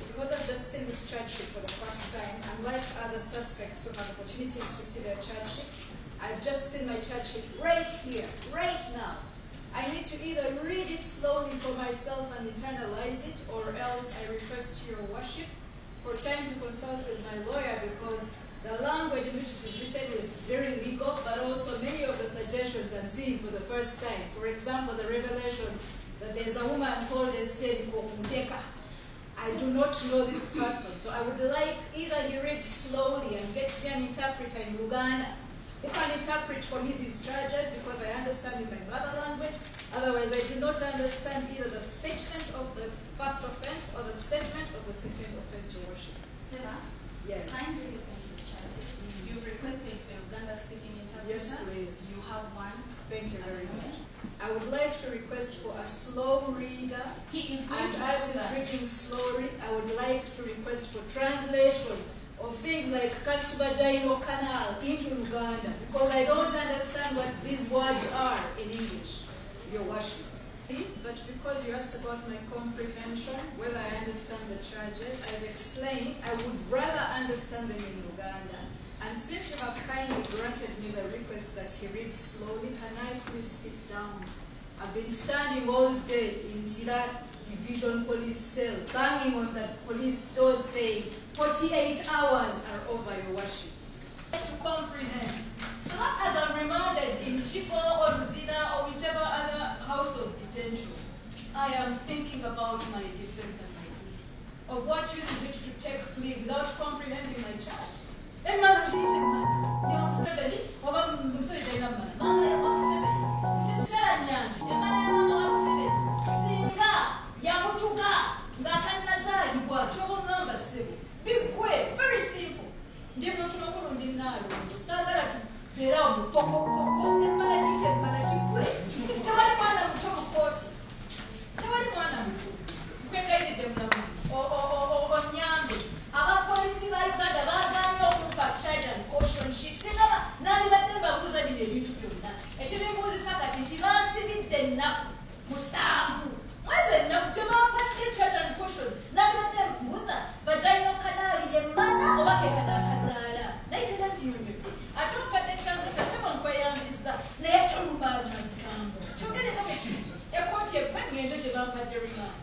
Because I've just seen this charge sheet for the first time, unlike other suspects who have opportunities to see their charge sheets, I've just seen my charge sheet right here, right now. I need to either read it slowly for myself and internalize it, or else I request your worship for time to consult with my lawyer, because the language in which it is written is very legal, but also many of the suggestions I'm seeing for the first time. For example, the revelation that there's a woman called Esther Kokundeka. I do not know this person, so I would like either he reads slowly and gets me an interpreter in Uganda who can interpret for me these charges, because I understand in my mother language. Otherwise, I do not understand either the statement of the first offense or the statement of the second offense, Your Worship. Stella? Yes. Kindly listen to the charges. You've requested for Uganda speaking interpreter. Yes, please. You have one. Thank you very much. I would like to request for a slow reader. He is going And to as do he's that. reading slowly, I would like to request for translation of things like Kasturbajaino Canal into Uganda, because I don't understand what these words are in English, Your Worship. But because you asked about my comprehension, whether I understand the charges, I've explained I would rather understand them in Uganda. And since you have kindly granted me the request that he reads slowly, can I please sit down? I've been standing all day in Jira Division Police Cell, banging on the police doors saying, 48 hours are over, Your Worship. To comprehend. So that as I'm remanded in Chico or Luzida or whichever other house of detention, I am thinking about my defense and my plea. Of what use is it to take plea without comprehending my charge? Very simple. Abapolisi ba Uganda bagaanye okuva charge and caution sheet singa nandibadde mbabuuza lino ebintu byonna ekibimbuuzisa kati nti bansibidde ennaku musanvu mwezi ennaku tebampadde charge and caution nandibadde mbuuza vaginal canal yemmana oba kekanakazaala naye tebandinyonyodde ate ompadde translator sebo nkweyanziza naye tolubaluma bigambo kyogereza bweki ekooti ekwe ngendo gye bampadde remand.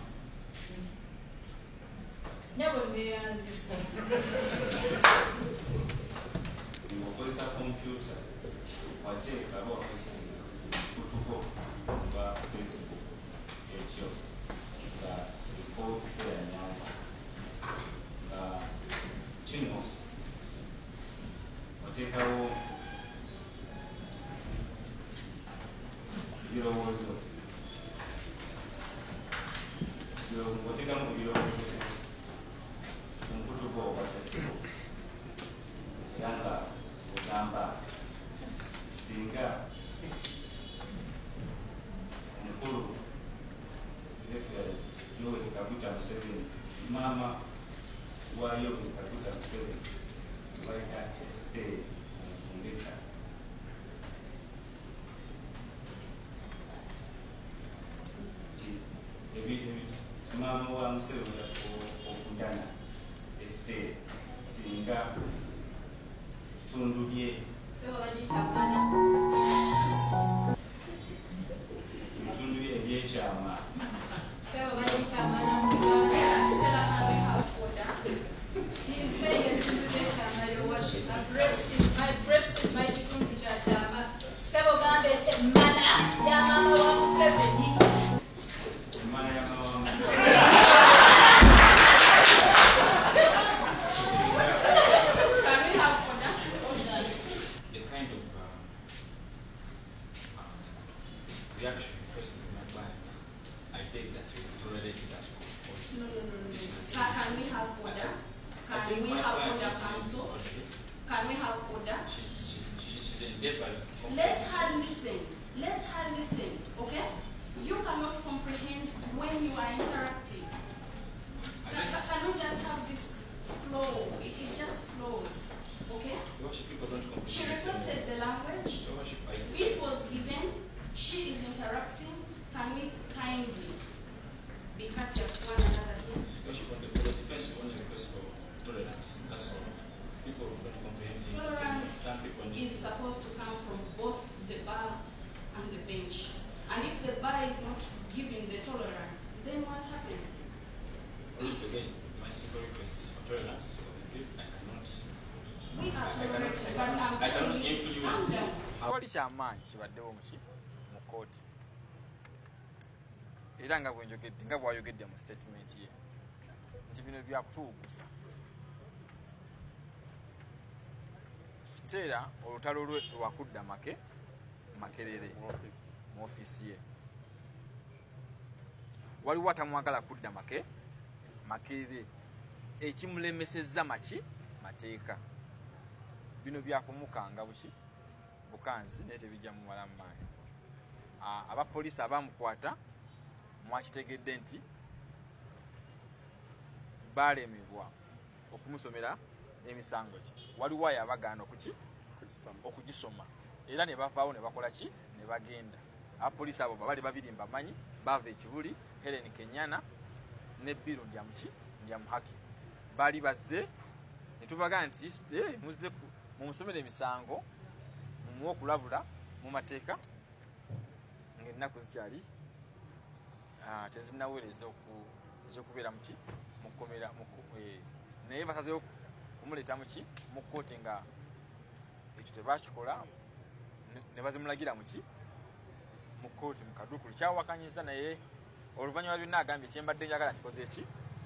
Never neyanziza. Okozesa computer wateeka aba wakozesa kutuko ba Facebook ekyo nga report Stella Nyanzi nga kino wateekawo ebirowoozo wateekamu ebirowoozo omukutuko wa Facebook era nga ogamba singa omukulu His Excellency Yoweri Kaguta Museveni maama wa Yoweri Kaguta Museveni bayita Esther Nkundeka nti maama wa Museveni okundana Esther singa tundu lye ebitundu bye ebyekyama My breast is my chikundu cha chama. Sebo gambe emana ya mama wa Museveni. emana ya maama wa Museveni reaction first from my client. I beg that you tolerate it as well. Can we have order? Can we have order, counsel? Can we have order? She's in bed by Let her listen. Let her listen, okay? You cannot comprehend when you are interacting. Can we just have this flow? It just flows, okay? Worship people don't comprehend. She requested the language. Worship, If supposed to come from both the bar and the bench. And if the bar is not giving the tolerance, then what happens? Again, my simple request is for tolerance. I cannot. We are tolerating, but I'm I cannot telling you, calm influence. down. Awali kyamaanyi kibaddewo mu kooti era nga bw'ayogedde mu statement ye nti bino byakutuugusa Stella olutalo lwe lwakudda Makerere mu ofiisi ye waliwo atamwagala kudda Makerere ekimulemesezza mateeka bino byakumukanga bukanzi naye tebijja mumala mu maanyi abapoliisi abamukwata mwakitegedde nti balemebwa okumusomera emisango ki waliwo ayo abagaana okugisoma era ne bavaawo ne bakola ki ne bagenda abapoliisi abo bali babiri mbamanyi bava ekibuli Helen Kenyana ne Biro Ndyamuhaki bali bazze ne tubagana nti muzze mumusomera emisango mumuwe okulabula mu mateeka ng'ennaku zikyali tezinnaweereza okubeera mukomera naye basazeewo kumuleeta mu kkooti nga ekyo tebakikola ne bazimulagira mu kkooti mu kaduukulu kyawakanyiza naye oluvannyuma byonna agambye kyembadde njagala nkikoze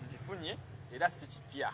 nkifunye era si kipya